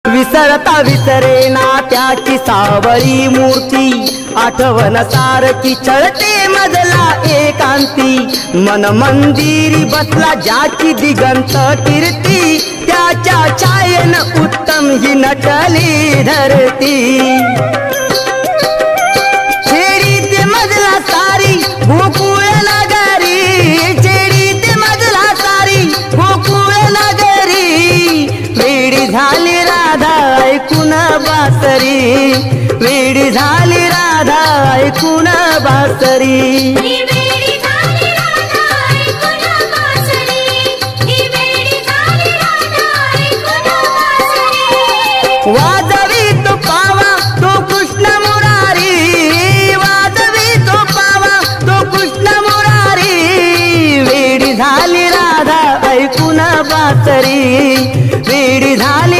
विसरता विसरेना त्याची सावळी मूर्ती, आठवण सारखी छळते मजला एकांती। मन मंदिरी बसला ज्याची दिगंत कीर्ती, त्याच्या छायेन उत्तम ही नटली धरती। छेडीते मजला सारी गोकुळ नगरी, छेडीते मजला सारी गोकुळ नगरी। वेडी झाली राधा ऐकून बासरी, वेडी झाली राधा ऐकून बासरी। वाजवी तो पावा तो कृष्ण मुरारी, वाजवी तो पावा तो कृष्ण मुरारी। वेडी झाली राधा ऐकून बासरी, वेडी झाली